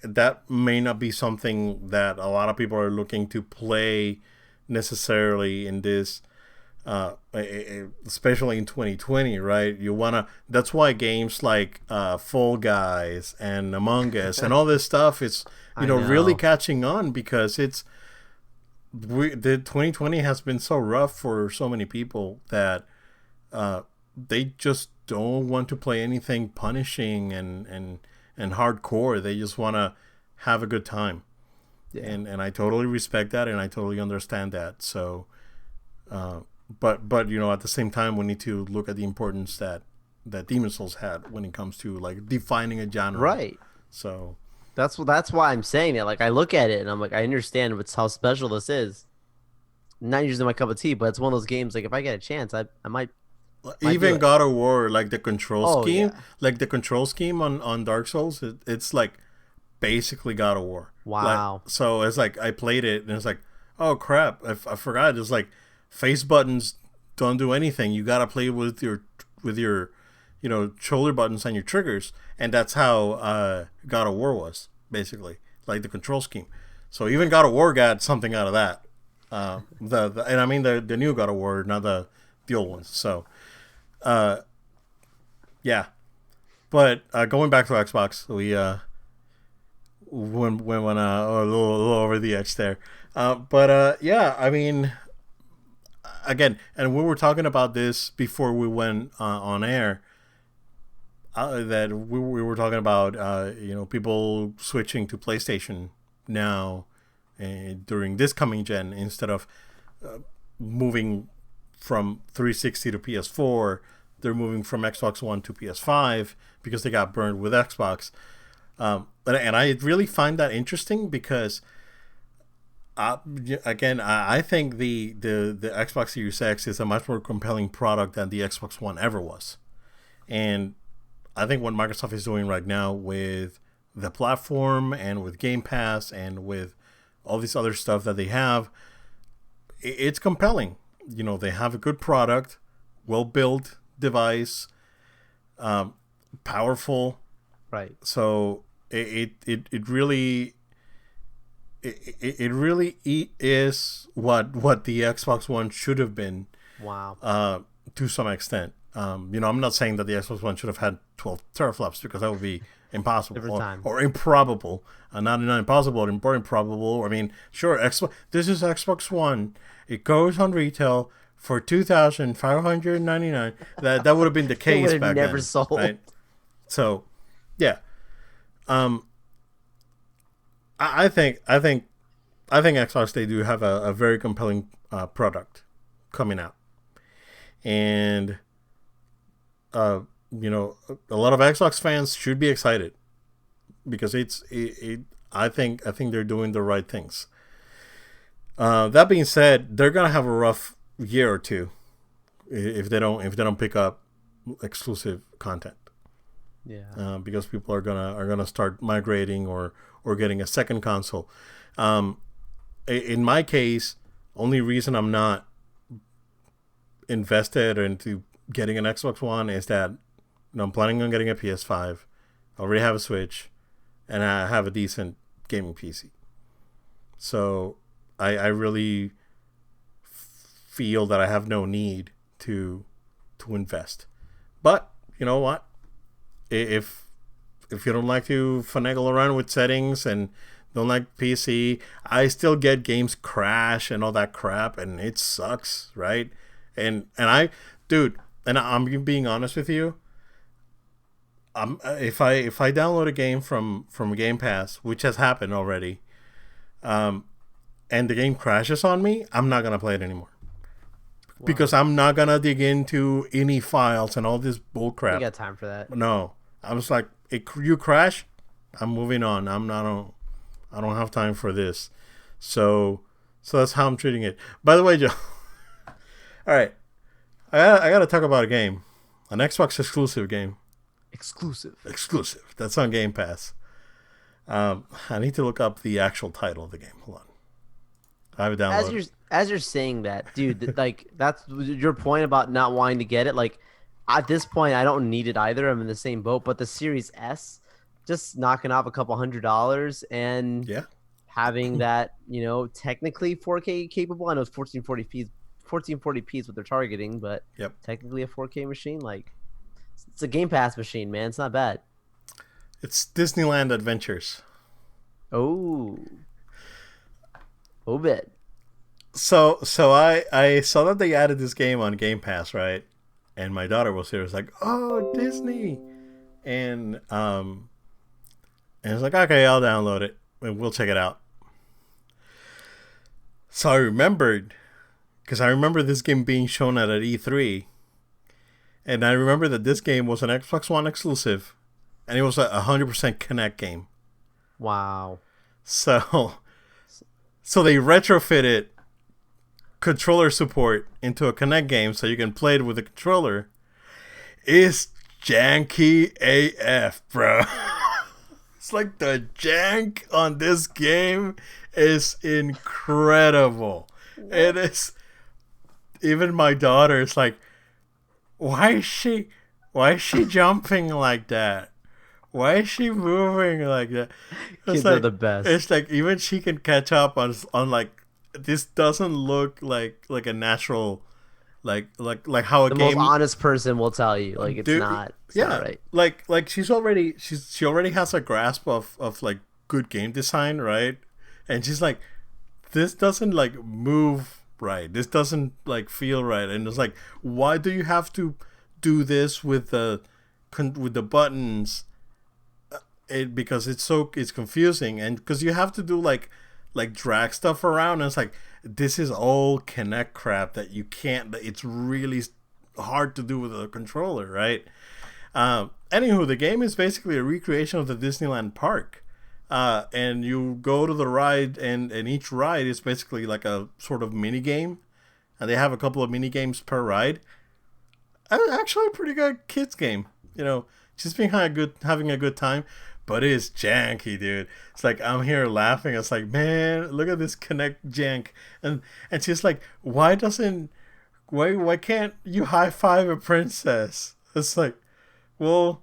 That may not be something that a lot of people are looking to play necessarily in this, especially in 2020, right? You wanna. That's why games like Fall Guys and Among Us and all this stuff is I really know. catching on, because the 2020 has been so rough for so many people that uh, they just don't want to play anything punishing and hardcore. They just want to have a good time, Yeah. and I totally respect that, and I totally understand that. So, but at the same time, we need to look at the importance that Demon Souls had when it comes to like defining a genre. Right. So That's why I'm saying that. Like I look at it and I'm like, I understand what's how special this is. Not usually my cup of tea, but it's one of those games. Like if I get a chance, I might do even it. God of War, like the control Oh scheme, yeah. on Dark Souls, it's like basically God of War. Like, Wow. so it's like I played it and it's like, oh crap, I forgot. It's like face buttons don't do anything. You gotta play with your shoulder buttons and your triggers, and that's how God of War was basically, like the control scheme. So even God of War got something out of that. And I mean the new God of War, not the old ones. So yeah. But going back to Xbox, we went a little over the edge there. But yeah, I mean, again, and we were talking about this before we went on air. That we were talking about people switching to PlayStation now during this coming gen instead of moving from 360 to PS4. They're moving from Xbox One to PS5 because they got burned with Xbox. And I really find that interesting because, again, I think the Xbox Series X is a much more compelling product than the Xbox One ever was. And I think what Microsoft is doing right now with the platform and with Game Pass and with all this other stuff that they have, it's compelling. They have a good product, well-built device, powerful. Right. So it really is what the Xbox One should have been. Wow. To some extent. I'm not saying that the Xbox One should have had 12 teraflops because that would be impossible or improbable. Not impossible, or improbable. I mean, sure, this is Xbox One. It goes on retail for $2,599. That would have been the case back then. Never sold. Right? So, yeah. I think Xbox, they do have a very compelling product coming out, and a lot of Xbox fans should be excited because I think they're doing the right things. That being said, they're gonna have a rough year or two if they don't pick up exclusive content. Yeah. Because people are gonna start migrating or getting a second console. In my case, only reason I'm not invested into getting an Xbox One is that I'm planning on getting a PS5. I already have a Switch, and I have a decent gaming PC. So I really feel that I have no need to invest. But you know what? If you don't like to finagle around with settings and don't like PC, I still get games crash and all that crap, and it sucks, right? And I'm being honest with you. If I download a game from Game Pass, which has happened already, and the game crashes on me, I'm not gonna play it anymore. Wow. Because I'm not gonna dig into any files and all this bull crap. You got time for that? No, I was like, you crash, I'm moving on. I don't have time for this. So that's how I'm treating it. By the way, Joe. All right, I gotta talk about a game, an Xbox exclusive game. Exclusive. That's on Game Pass. I need to look up the actual title of the game. Hold on. I have it downloaded. As you're saying that, dude, like that's your point about not wanting to get it. Like at this point, I don't need it either. I'm in the same boat. But the Series S, just knocking off a couple $100 and having that, technically 4K capable. I know it's 1440p is what they're targeting, but technically a 4K machine. Like it's a Game Pass machine, man. It's not bad. It's Disneyland Adventures. Oh, bit. So I saw that they added this game on Game Pass, right? And my daughter was here. Was like, "Oh, Disney," and it's like, "Okay, I'll download it and we'll check it out." So I remembered, because I remember this game being shown at E3, and I remember that this game was an Xbox One exclusive, and it was a 100% Kinect game. Wow. So they retrofitted controller support into a Kinect game so you can play it with a controller. It's janky AF, bro. It's like the jank on this game is incredible. It is. even my daughter is like, why is she why is she jumping like that? Why is she moving like that? It's Kids are like the best. it's like even she can catch up on like this doesn't look like a natural like how a The most game honest person will tell you, like, do it's not yeah right. like she already has a grasp of like good game design, right? And she's like, this doesn't like move right, this doesn't like feel right, and it's like, why do you have to do this with the buttons? Because it's confusing, and because you have to do like drag stuff around, and it's like, this is all connect crap that you can't, it's really hard to do with a controller, right? Anywho, the game is basically a recreation of the Disneyland park. And you go to the ride, and each ride is basically like a sort of mini game, and they have a couple of mini games per ride. Actually, a pretty good kids game. Just being having a good time, but it is janky, dude. It's like I'm here laughing. It's like, man, look at this Connect jank, and she's like, why can't you high five a princess? It's like, well,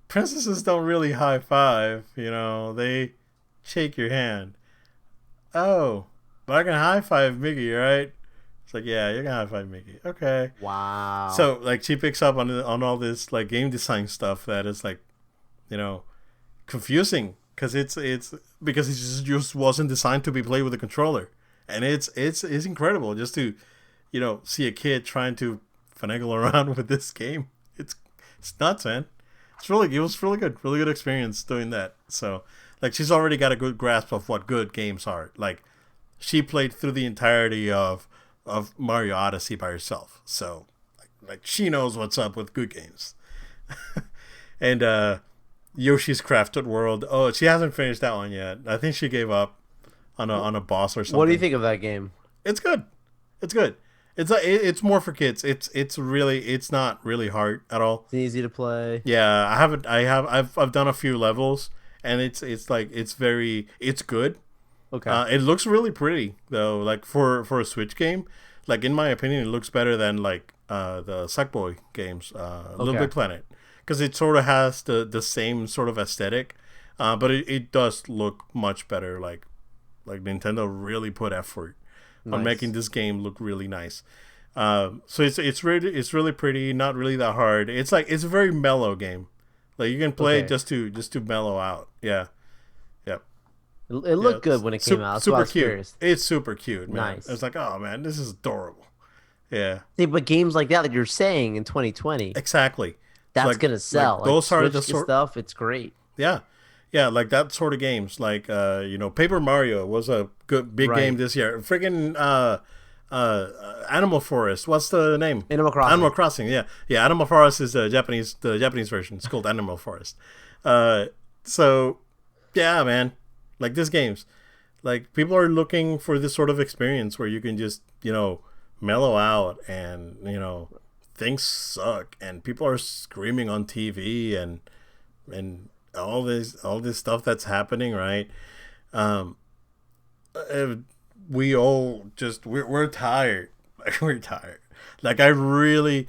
princesses don't really high five. They shake your hand. Oh, but I can high five Mickey, right? It's like, yeah, you can high five Mickey. Okay. Wow. So like she picks up on all this like game design stuff that is like, you know, confusing because it's because it just wasn't designed to be played with a controller, and it's incredible just to see a kid trying to finagle around with this game. It's nuts, man. It was really good experience doing that. So like she's already got a good grasp of what good games are. Like she played through the entirety of Mario Odyssey by herself. So like she knows what's up with good games. And Yoshi's Crafted World. Oh, she hasn't finished that one yet. I think she gave up on a boss or What do you something. think of that game? It's good. It's good. It's more for kids. It's not really hard at all. It's easy to play. Yeah, I've done a few levels, and it's good. Okay. It looks really pretty though. Like for a Switch game, like in my opinion, it looks better than like the Sackboy games, Little Okay. Big Planet, because it sort of has the same sort of aesthetic, but it does look much better. Like Nintendo really put effort on making Nice. this game look really nice. So it's really pretty, not really that hard. It's a very mellow game. Like you can play it Okay. just to mellow out. Yeah, yeah. It Yeah, looked good when it came super, out. That's why I super was cute. curious. It's super cute, man. Nice. It's like, oh man, this is adorable. Yeah, See, but games like that you're saying in 2020, exactly. It's that's gonna like sell. Like those are the Switch sort. stuff, it's great. Yeah, yeah, like that sort of games. Like Paper Mario was a good big game Right. this year. Freaking Animal Forest. What's the name? Animal Animal Crossing. Crossing. Yeah, yeah. Animal Forest is the Japanese version. It's called Animal Forest. Uh, so yeah, man. Like these games. Like people are looking for this sort of experience where you can just mellow out, and things suck and people are screaming on TV, and all this stuff that's happening, right? um uh, we all just we're tired. Like we're tired. Like I really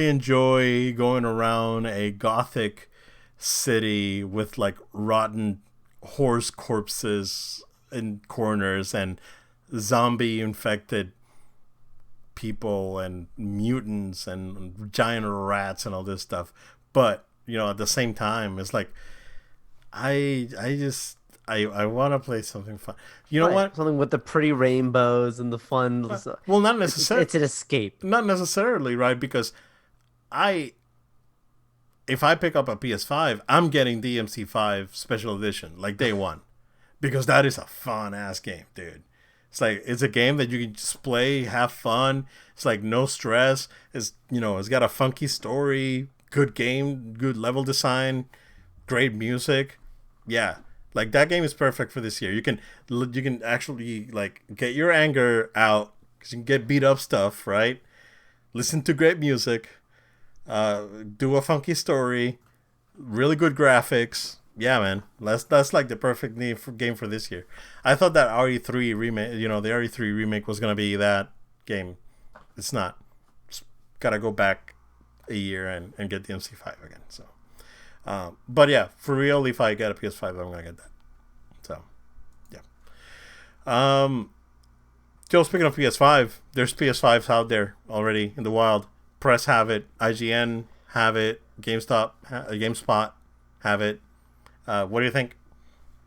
enjoy going around a gothic city with like rotten horse corpses in corners, and zombie infected people, and mutants, and giant rats, and all this stuff. But at the same time, it's like I want to play something fun. You know Right. what? Something with the pretty rainbows and the fun. Well, not necessarily. It's an escape. Not necessarily, right? Because I, if I pick up a PS5, I'm getting DMC5 Special Edition like day one, because that is a fun ass game, dude. It's a game that you can just play, have fun. It's like no stress. It's got a funky story, good game, good level design, great music. Yeah, like that game is perfect for this year. You can actually like get your anger out because you can get beat up stuff, right? Listen to great music, do a funky story, really good graphics. Yeah, man, that's like the perfect game for this year. I thought that RE3 remake, the RE3 remake was gonna be that game, it's not. It's gotta go back a year and get the MC5 again. So, but yeah, for real, if I get a PS5, I'm gonna get that. So, yeah. Joe, speaking of PS5, there's PS5s out there already in the wild. Press have it, IGN have it, GameSpot have it. What do you think?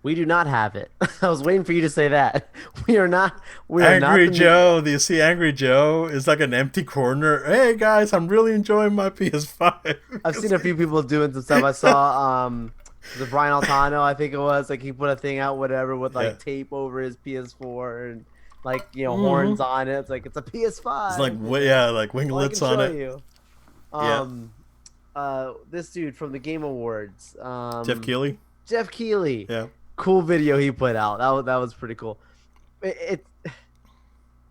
We do not have it. I was waiting for you to say that. We are not. We are not Angry the Joe, do you see Angry Joe? It's like an empty corner. Hey guys, I'm really enjoying my PS5. I've seen a few people doing some stuff. I saw the Brian Altano, I think it was, like he put a thing out, whatever, with Yeah. like tape over his PS4 and like Mm-hmm. horns on it. It's like it's a It's like PS5. yeah, like Well, I can winglets on show it. you. Yeah. Um, this dude from the Game Awards, Jeff Keighley. Jeff Keighley, Yeah. cool video he put out. That was pretty cool. It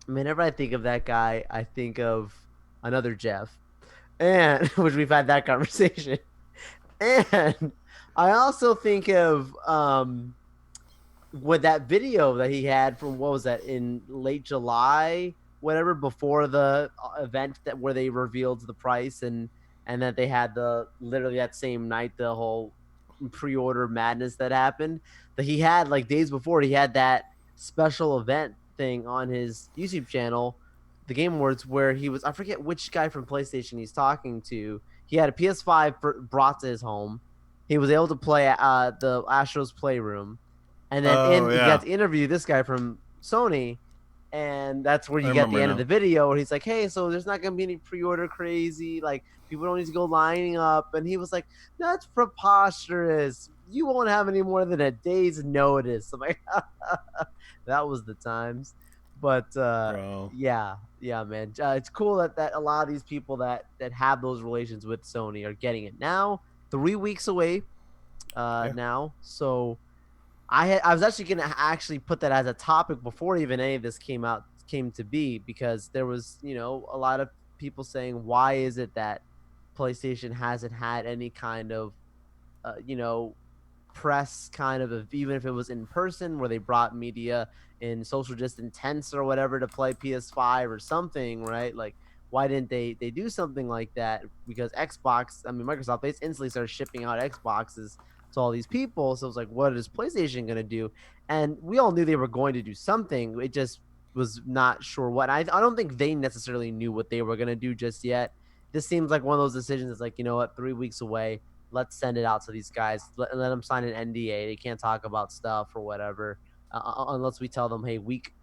whenever I think of that guy, I think of another Jeff, and which we've had that conversation. And I also think of with that video that he had from, what was that, in late July, whatever, before the event that where they revealed the price, and that they had the literally that same night the whole pre-order madness that happened, that he had like days before, he had that special event thing on his YouTube channel, the Game Awards, where he was, I forget which guy from PlayStation he's talking to. He had a PS5 brought to his home. He was able to play the Astros Playroom, and then Oh he got yeah, to interview this guy from Sony, and that's where I you get remember the end of now. the video where he's like, "Hey, so there's not gonna be any pre-order crazy, like people don't need to go lining up," and he was like, "That's preposterous. You won't have any more than a day's notice." I'm like, that was the times, but Bro. yeah, man, it's cool that a lot of these people that have those relations with Sony are getting it now. 3 weeks away, Yeah. now, so I was actually gonna actually put that as a topic before even any of this came to be, because there was a lot of people saying, why is it that PlayStation hasn't had any kind of uh, you know press, kind of, even if it was in person, where they brought media in social distance tents or whatever to play PS5 or something, right? Like, why didn't they do something like that? Because Microsoft, they instantly started shipping out Xboxes to all these people. So it was like, what is PlayStation going to do? And we all knew they were going to do something. It just was not sure what. I don't think they necessarily knew what they were going to do just yet. This seems like one of those decisions. It's like, you know what, 3 weeks away, let's send it out to these guys. Let them sign an NDA. They can't talk about stuff or whatever, unless we tell them, hey, week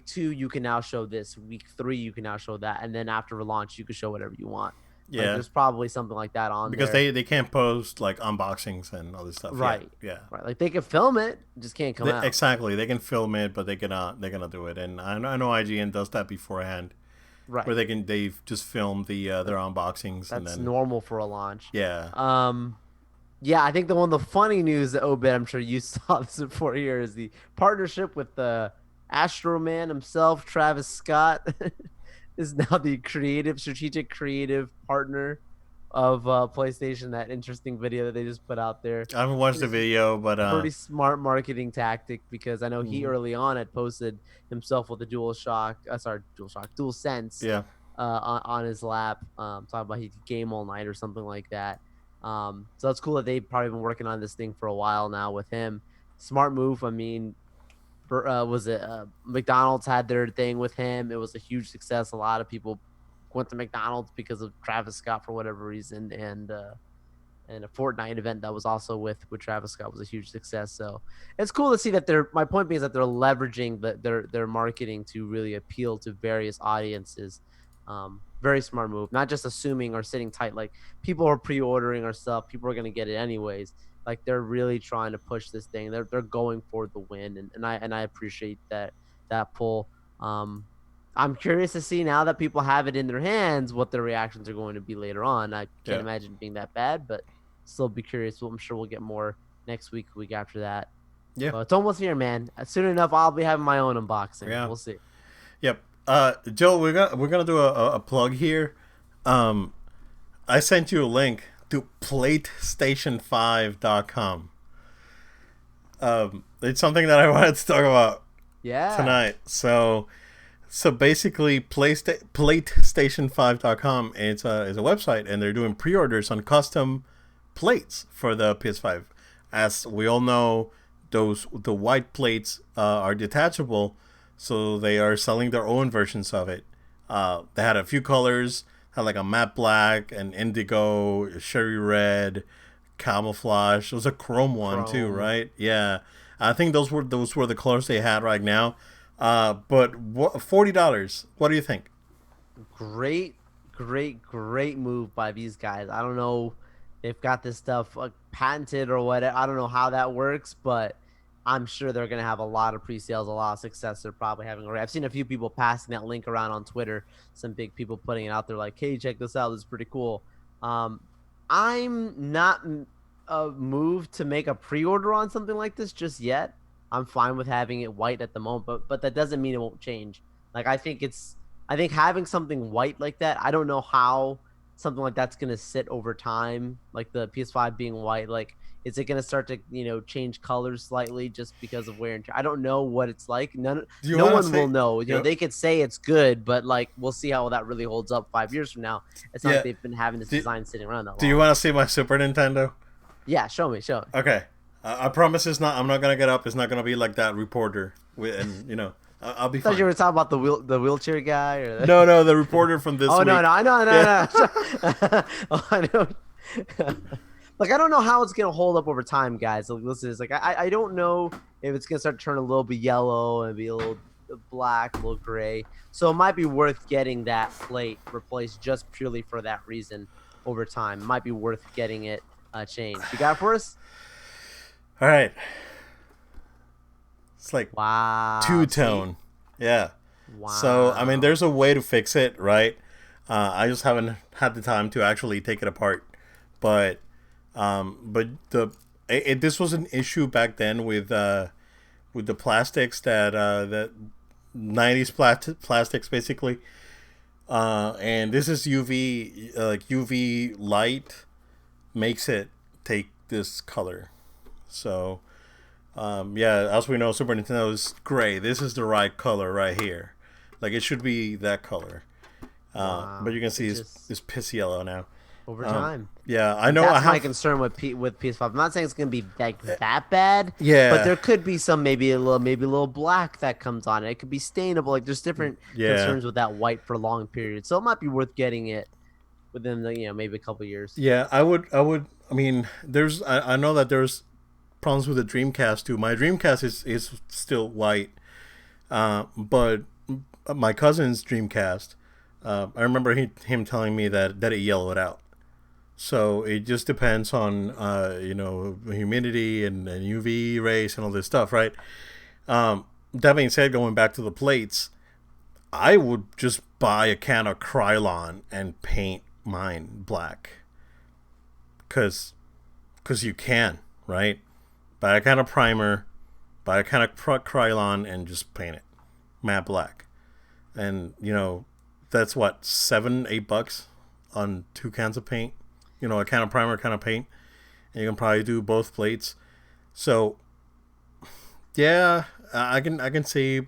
2 you can now show this, week 3 you can now show that, and then after launch you can show whatever you want. Like, Yeah. there's probably something like that on Because there. they can't post like unboxings and all this stuff. Yeah. Right, Yeah. right. Like, they can film it, just can't come out. Exactly. They can film it, but they cannot do it. And I know IGN does that beforehand, where Right. they've just filmed their unboxings and That's then normal for a launch. yeah. Um, yeah, I think the funny news that Obed, I'm sure you saw this before here, is the partnership with the Astro Man himself, Travis Scott, is now the strategic creative partner of PlayStation. That interesting video that they just put out there. I haven't watched the video, but Pretty smart marketing tactic, because I know he mhm. early on had posted himself with the Dual Sense Yeah. on his lap, talking about he could game all night or something like that. So that's cool that they've probably been working on this thing for a while now with him. Smart move. I mean, was it McDonald's had their thing with him? It was a huge success. A lot of people went to McDonald's because of Travis Scott for whatever reason, and a Fortnite event that was also with Travis Scott was a huge success. So it's cool to see that my point being is that they're leveraging their marketing to really appeal to various audiences. Very smart move. Not just assuming or sitting tight, like people are pre-ordering our stuff, people are gonna get it anyways. Like, they're really trying to push this thing. They're going for the win, and I appreciate that pull. Um, I'm curious to see, now that people have it in their hands, what their reactions are going to be later on. I can't Yeah. imagine it being that bad, but still be curious. Well, I'm sure we'll get more next week, week after that. Yeah. But it's almost here, man. Soon enough, I'll be having my own unboxing. Yeah. We'll see. Yep. Joe, we're gonna do a plug here. I sent you a link to PlayStation5.com. It's something that I wanted to talk about Yeah. tonight. So So basically, PlayStation5.com is a website, and they're doing pre-orders on custom plates for the PS5. As we all know, the white plates are detachable, so they are selling their own versions of it. They had a few colors, had like a matte black, an indigo, cherry red, camouflage. There was a chrome one too, Chrome. right? Yeah, I think those were the colors they had right now. But $40. What do you think? Great, great move by these guys. I don't know if they've got this stuff patented or what. I don't know how that works, but I'm sure they're going to have a lot of pre-sales, a lot of success. They're probably having already. I've seen a few people passing that link around on Twitter. Some big people putting it out there like, "Hey, check this out. This is pretty cool." Um, I'm not moved to make a pre-order on something like this just yet. I'm fine with having it white at the moment, but that doesn't mean it won't change. Like I think having something white like that, I don't know how something like that's gonna sit over time. Like the PS5 being white, like is it gonna start to change colors slightly just because of wear and tear? I don't know what it's like. Do you No want to one will say? know. Yep. They could say it's good, but like we'll see how that really holds up 5 years from now. It's not like Yeah. they've been having this Do, design sitting around that do you long. want to see my Super Nintendo? Yeah, show me, show me. Okay. I promise it's not. I'm not gonna get up. It's not gonna be like that reporter. And I'll be I thought you fine. were talking about the wheelchair guy or the... No, no, the reporter from this Oh no, week. no, I know, no, Yeah. no. Oh, I don't. Like I don't know how it's gonna hold up over time, guys. Like listen, it's like I don't know if it's gonna start to turn a little bit yellow and be a little black, a little gray. So it might be worth getting that plate replaced just purely for that reason over time. It might be worth getting it changed. You got it for us? All right. It's like two Wow. See? tone. Yeah. So I mean, Wow. there's a way to fix it, right? I just haven't had the time to actually take it apart. But this was an issue back then with the plastics that 90s plastics basically. And this is UV, like UV light makes it take this color. So yeah, as we know, Super Nintendo is gray. This is the right color right here. Like it should be that color. But Wow. you can It see just it's piss yellow now. over Um, time. yeah, I Like know. I that's my have. concern with with PS5. I'm not saying it's gonna be like that bad, but Yeah, there could be some maybe a little black that comes on it. It could be stainable. Like there's different yeah, concerns with that white for long periods. So it might be worth getting it within the maybe a couple years. yeah. I mean, I know that there's problems with the Dreamcast too. My Dreamcast is still white, but my cousin's Dreamcast. I remember him telling me that it yellowed out. So it just depends on humidity and UV rays and all this stuff, right? That being said, going back to the plates, I would just buy a can of Krylon and paint mine black, cause you can, right? Buy a can of primer, buy a can of Krylon, and just paint it matte black. And that's what, $7-8 on 2 cans of paint. A can of primer, a can of paint, and you can probably do both plates. So yeah, I can see.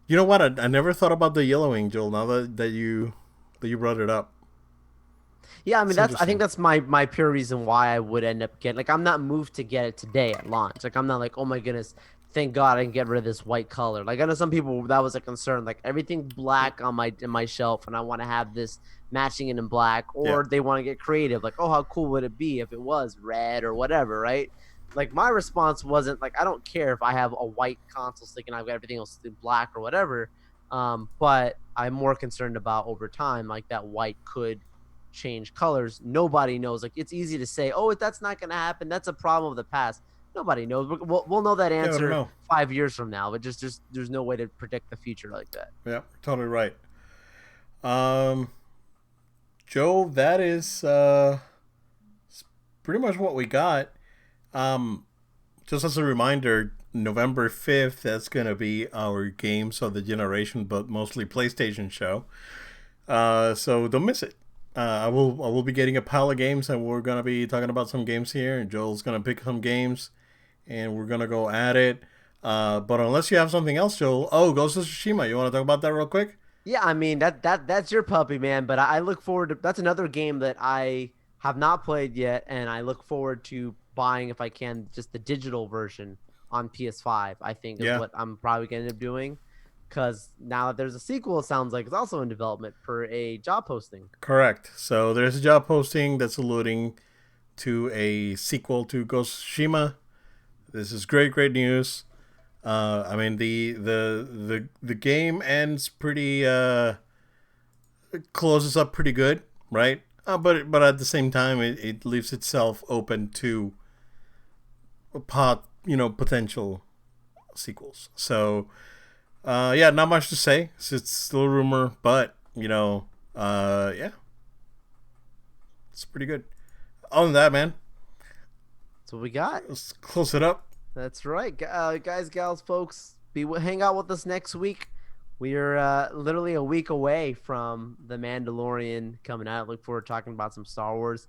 You know what? I never thought about the yellowing, Joel. Now that you brought it up, Yeah, I mean it's I think interesting. that's my pure reason why I would end up getting like I'm not moved to get it today at launch. Like I'm not like, oh my goodness, thank God I can get rid of this white color. Like I know some people that was a concern, like everything black on my shelf, and I want to have this matching it in black, Yeah, or they want to get creative, like, oh, how cool would it be if it was red or whatever, right? Like my response wasn't like I don't care if I have a white console stick and I've got everything else in black or whatever. But I'm more concerned about over time, like that white could change colors. Nobody knows. Like it's easy to say, "Oh, that's not going to happen. That's a problem of the past." Nobody knows. We'll know that yeah, I don't answer know. 5 years from now. But just there's no way to predict the future like that. Yeah, totally right. Um, Joe, that is pretty much what we got. Um, just as a reminder, November 5th, that's gonna be our games of the generation, but mostly PlayStation show. So don't miss it. I will be getting a pile of games, and we're gonna be talking about some games here. And Joel's gonna pick some games, and we're gonna go at it. But unless you have something else, Joel. Oh, Ghost of Tsushima. You want to talk about that real quick? Yeah, I mean that's your puppy, man. But I look forward to that's another game that I have not played yet, and I look forward to buying if I can just the digital version on PS5. I think is Yeah, what I'm probably gonna end up doing, because now that there's a sequel, it sounds like it's also in development per a job posting. correct. So there's a job posting that's alluding to a sequel to Ghost of Tsushima. This is great, great news. I mean the game ends pretty closes up pretty good, right? But at the same time, it leaves itself open to potential sequels. So yeah, not much to say. It's still a rumor, but yeah, it's pretty good. Other than that, man, That's what we got. let's close it up. That's right, guys, gals, folks. Hang out with us next week. We are literally a week away from the Mandalorian coming out. Look forward to talking about some Star Wars.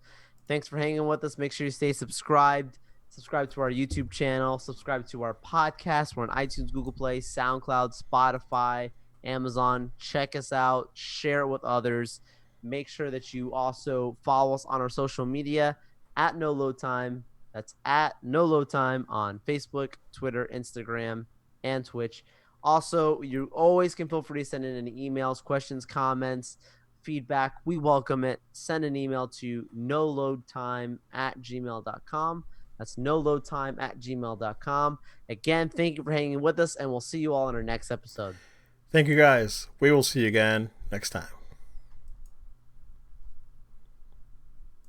Thanks for hanging with us. Make sure you stay subscribed. Subscribe to our YouTube channel. Subscribe to our podcast. We're on iTunes, Google Play, SoundCloud, Spotify, Amazon. Check us out. Share it with others. Make sure that you also follow us on our social media at No Load Time. That's at No Load Time on Facebook, Twitter, Instagram, and Twitch. Also, you always can feel free to send in any emails, questions, comments, feedback. We welcome it. Send an email to noloadtime@gmail.com. That's noloadtime@gmail.com. Again, thank you for hanging with us, and we'll see you all in our next episode. Thank you guys. We will see you again next time.